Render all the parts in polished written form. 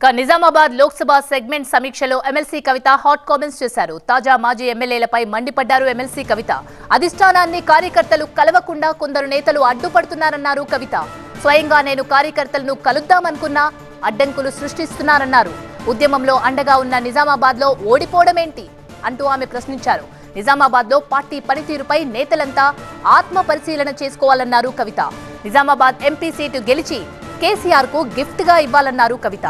Nizamabad Lok Sabha segment సమీక్షలో MLC కవిత hot comments చేశారు. తాజా మాజీ ఎమ్మెల్యేలపై మండిపడ్డారు ఎమ్మెల్సీ కవిత. అధిష్టానాన్ని కార్యకర్తలు కలవకుండా కొందరు నేతలు అడ్డుపడుతున్నారన్నారు కవిత. స్వయంగా నేను కార్యకర్తలను కలుద్దామనుకున్నా అడ్డంకులు సృష్టిస్తున్నారన్నారు. ఉద్యమంలో అండగా ఉన్న నిజామాబాద్ లో ఓడిపోవడమేంటి అంటూ ఆమె ప్రశ్నించారు. నిజామాబాద్ లో పార్టీ పనితీరుపై నేతలంతా ఆత్మ పరిశీలన చేసుకోవాలన్నారు కవిత. నిజామాబాద్ ఎంపీ సీటు గెలిచి కేసీఆర్ కు గిఫ్ట్ గా ఇవ్వాలన్నారు కవిత.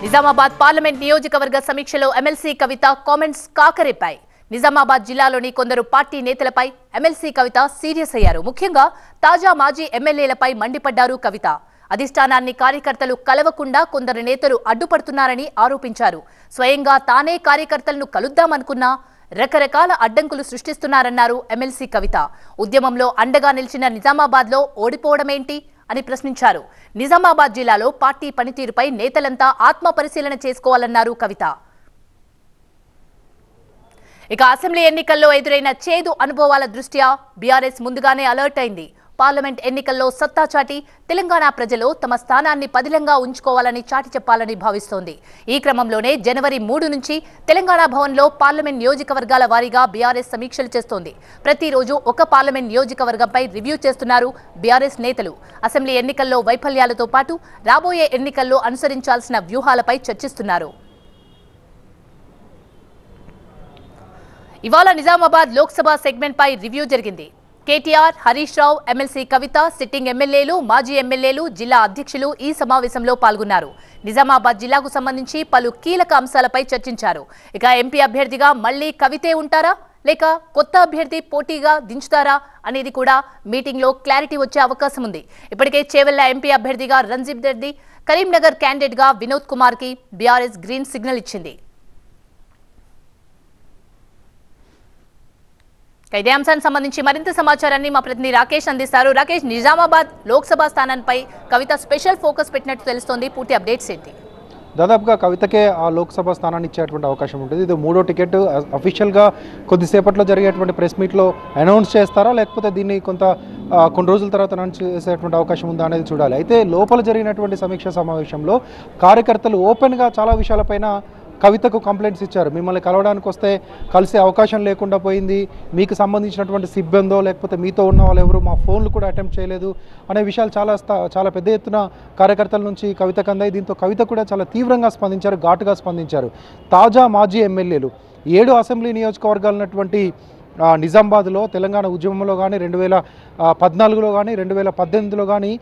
నిజామాబాద్ పార్లమెంట్ నియోజకవర్గ సమీక్షలో ఎమ్మెల్సీ కవిత కామెంట్స్ కాకరేపాయి. నిజామాబాద్ జిల్లాలోని కొందరు పార్టీ నేతలపై ఎమ్మెల్సీ కవిత సీరియస్ అయ్యారు. ముఖ్యంగా తాజా మాజీ ఎమ్మెల్యేలపై మండిపడ్డారు కవిత. అధిష్టానాన్ని కార్యకర్తలు కలవకుండా కొందరు నేతలు అడ్డుపడుతున్నారని ఆరోపించారు. స్వయంగా తానే కార్యకర్తలను కలుద్దామనుకున్నా రకరకాల అడ్డంకులు సృష్టిస్తున్నారన్నారు ఎమ్మెల్సీ కవిత. ఉద్యమంలో అండగా నిలిచిన నిజామాబాద్ లో ఓడిపోవడమేంటి అని ప్రశ్నించారు. నిజామాబాద్ జిల్లాలో పార్టీ పనితీరుపై నేతలంతా ఆత్మ పరిశీలన చేసుకోవాలన్నారు కవిత. ఇక అసెంబ్లీ ఎన్నికల్లో ఎదురైన చేదు అనుభవాల దృష్ట్యా బీఆర్ఎస్ ముందుగానే అలర్ట్ అయింది. పార్లమెంట్ ఎన్నికల్లో సత్తా చాటి తెలంగాణ ప్రజలు తమ స్థానాన్ని పదిలంగా ఉంచుకోవాలని చాటి చెప్పాలని భావిస్తోంది. ఈ క్రమంలోనే జనవరి 3 నుంచి తెలంగాణ భవన్లో పార్లమెంట్ నియోజకవర్గాల వారీగా బీఆర్ఎస్ సమీక్షలు చేస్తోంది. ప్రతిరోజు ఒక పార్లమెంట్ నియోజకవర్గంపై రివ్యూ చేస్తున్నారు బీఆర్ఎస్ నేతలు. అసెంబ్లీ ఎన్నికల్లో వైఫల్యాలతో పాటు రాబోయే ఎన్నికల్లో అనుసరించాల్సిన వ్యూహాలపై చర్చిస్తున్నారు. ఇవాళ నిజామాబాద్ లోక్సభ సెగ్మెంట్ పై రివ్యూ జరిగింది. కేటీఆర్, హరీష్ రావు, ఎమ్మెల్సీ కవిత, సిట్టింగ్ ఎమ్మెల్యేలు, మాజీ ఎమ్మెల్యేలు, జిల్లా అధ్యక్షులు ఈ సమావేశంలో పాల్గొన్నారు. నిజామాబాద్ జిల్లాకు సంబంధించి పలు కీలక అంశాలపై చర్చించారు. ఇక ఎంపీ అభ్యర్థిగా మళ్లీ కవితే ఉంటారా లేక కొత్త అభ్యర్థి పోటీగా దించుతారా అనేది కూడా మీటింగ్ లో క్లారిటీ వచ్చే అవకాశం ఉంది. ఇప్పటికే చేవెళ్ల ఎంపీ అభ్యర్థిగా రంజిత్ రెడ్డి, కరీంనగర్ క్యాండిడేట్ గా వినోద్ కుమార్ కి బీఆర్ఎస్ గ్రీన్ సిగ్నల్ ఇచ్చింది. ఇదే అంశానికి సంబంధించి మరింత సమాచారాన్ని మా ప్రతినిధి రాకేష్ అందిస్తారు. రాకేష్, నిజామాబాద్ లోక్సభ స్థానంపై కవిత స్పెషల్ ఫోకస్ పెట్టినట్టు తెలుస్తోంది. పూర్తి అప్డేట్స్ ఏంటి? దాదాపుగా కవితకే ఆ లోక్సభ స్థానాన్ని ఇచ్చేటువంటి అవకాశం ఉంటుంది. ఇది 3వ టికెట్. అఫీషియల్గా కొద్దిసేపట్లో జరిగేటువంటి ప్రెస్ మీట్లో అనౌన్స్ చేస్తారా లేకపోతే దీన్ని కొన్ని రోజుల తర్వాత అనౌన్స్ చేసేటువంటి అవకాశం ఉందా అనేది చూడాలి. అయితే లోపల జరిగినటువంటి సమీక్ష సమావేశంలో కార్యకర్తలు ఓపెన్గా చాలా విషయాలపైన కవితకు కంప్లైంట్స్ ఇచ్చారు. మిమ్మల్ని కలవడానికి వస్తే కలిసే అవకాశం లేకుండా పోయింది, మీకు సంబంధించినటువంటి సిబ్బందో లేకపోతే మీతో ఉన్న వాళ్ళు ఎవరు మా ఫోన్లు కూడా అటెంప్ట్ చేయలేదు అనే విషయాలు చాలా పెద్ద ఎత్తున కార్యకర్తల నుంచి కవితకు అందాయి. దీంతో కవిత కూడా చాలా తీవ్రంగా స్పందించారు, ఘాటుగా స్పందించారు. తాజా మాజీ ఎమ్మెల్యేలు 7 అసెంబ్లీ నియోజకవర్గాలు ఉన్నటువంటి నిజామాబాద్లో తెలంగాణ ఉద్యమంలో కానీ 2014లో కానీ 2018లో కానీ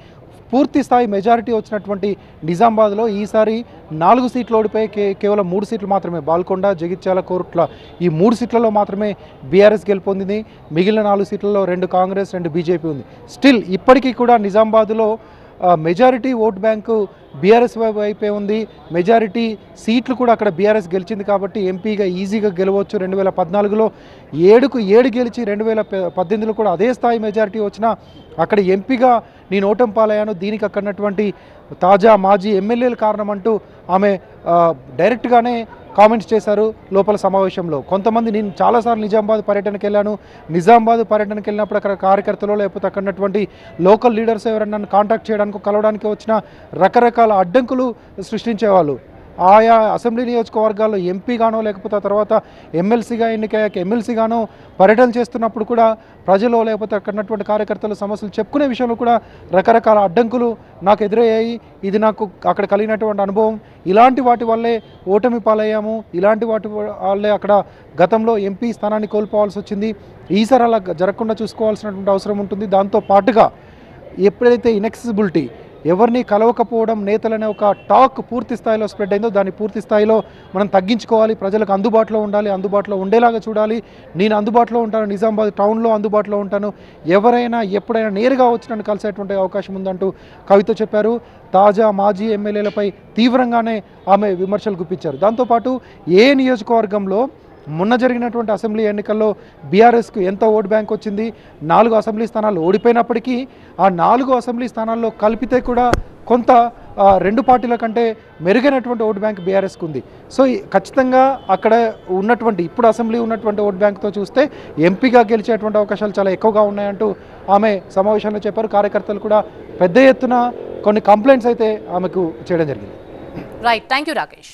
పూర్తి స్థాయి మెజారిటీ వచ్చినటువంటి నిజామాబాద్లో ఈసారి 4 సీట్లు ఓడిపోయి కేవలం 3 సీట్లు మాత్రమే బాల్కొండ, జగిత్యాల, కోరుట్ల ఈ 3 సీట్లలో మాత్రమే బీఆర్ఎస్ గెలుపొందింది. మిగిలిన 4 సీట్లలో 2 కాంగ్రెస్, 2 బీజేపీ ఉంది. స్టిల్ ఇప్పటికీ కూడా నిజామాబాద్లో మెజారిటీ ఓట్ బ్యాంకు బీఆర్ఎస్ వైపే ఉంది. మెజారిటీ సీట్లు కూడా అక్కడ బీఆర్ఎస్ గెలిచింది కాబట్టి ఎంపీగా ఈజీగా గెలవచ్చు. 2014లో 7కు 7 గెలిచి 2018లో కూడా అదే స్థాయి మెజారిటీ వచ్చినా అక్కడ ఎంపీగా నేను ఓటమి పాలయ్యాను. దీనికి అక్కడటువంటి తాజా మాజీ ఎమ్మెల్యేల కారణం అంటూ ఆమె డైరెక్ట్గానే కామెంట్స్ చేశారు లోపల సమావేశంలో. కొంతమంది నేను చాలాసార్లు నిజామాబాద్ పర్యటనకు వెళ్ళాను, నిజామాబాద్ పర్యటనకు వెళ్ళినప్పుడు అక్కడ కార్యకర్తలు లేకపోతే అక్కడటువంటి లోకల్ లీడర్స్ ఎవరైనా నన్ను కాంటాక్ట్ చేయడానికి కలవడానికి వచ్చిన రకరకాల అడ్డంకులు సృష్టించేవాళ్ళు. ఆయా అసెంబ్లీ నియోజకవర్గాల్లో ఎంపీగానో లేకపోతే ఆ తర్వాత ఎమ్మెల్సీగా ఎన్నికయ్యాక ఎమ్మెల్సీగానో పర్యటన చేస్తున్నప్పుడు కూడా ప్రజలు లేకపోతే అక్కడటువంటి కార్యకర్తలు సమస్యలు చెప్పుకునే విషయంలో కూడా రకరకాల అడ్డంకులు నాకు ఎదురయ్యాయి. ఇది నాకు అక్కడ కలిగినటువంటి అనుభవం. ఇలాంటి వాటి వల్లే ఓటమి పాలయ్యాము, ఇలాంటి వాటి వల్లే అక్కడ గతంలో ఎంపీ స్థానాన్ని కోల్పోవాల్సి వచ్చింది. ఈసారి అలా జరగకుండా చూసుకోవాల్సినటువంటి అవసరం ఉంటుంది. దాంతో పాటుగా ఎప్పుడైతే ఇన్యాక్సెసిబిలిటీ ఎవరిని కలవకపోవడం నేతలనే ఒక టాక్ పూర్తి స్థాయిలో స్ప్రెడ్ అయిందో దాన్ని పూర్తి స్థాయిలో మనం తగ్గించుకోవాలి. ప్రజలకు అందుబాటులో ఉండాలి, అందుబాటులో ఉండేలాగా చూడాలి. నేను అందుబాటులో ఉంటాను, నిజామాబాద్ టౌన్లో అందుబాటులో ఉంటాను, ఎవరైనా ఎప్పుడైనా నేరుగా వచ్చి నన్ను కలిసేటువంటి అవకాశం ఉందంటూ కవిత చెప్పారు. తాజా మాజీ ఎమ్మెల్యేలపై తీవ్రంగానే ఆమె విమర్శలు గుప్పించారు. దాంతోపాటు ఏ నియోజకవర్గంలో మొన్న జరిగినటువంటి అసెంబ్లీ ఎన్నికల్లో బీఆర్ఎస్కు ఎంత ఓట్ బ్యాంక్ వచ్చింది, 4 అసెంబ్లీ స్థానాలు ఓడిపోయినప్పటికీ ఆ 4 అసెంబ్లీ స్థానాల్లో కలిపితే కూడా కొంత 2 పార్టీల కంటే మెరుగైనటువంటి ఓట్ బ్యాంక్ బీఆర్ఎస్కు ఉంది. సో ఖచ్చితంగా అక్కడ ఉన్నటువంటి ఇప్పుడు అసెంబ్లీ ఉన్నటువంటి ఓట్ బ్యాంక్తో చూస్తే ఎంపీగా గెలిచేటువంటి అవకాశాలు చాలా ఎక్కువగా ఉన్నాయంటూ ఆమె సమావేశంలో చెప్పారు. కార్యకర్తలు కూడా పెద్ద ఎత్తున కొన్ని కంప్లైంట్స్ అయితే ఆమెకు చేయడం జరిగింది. Right, thank you Rakesh.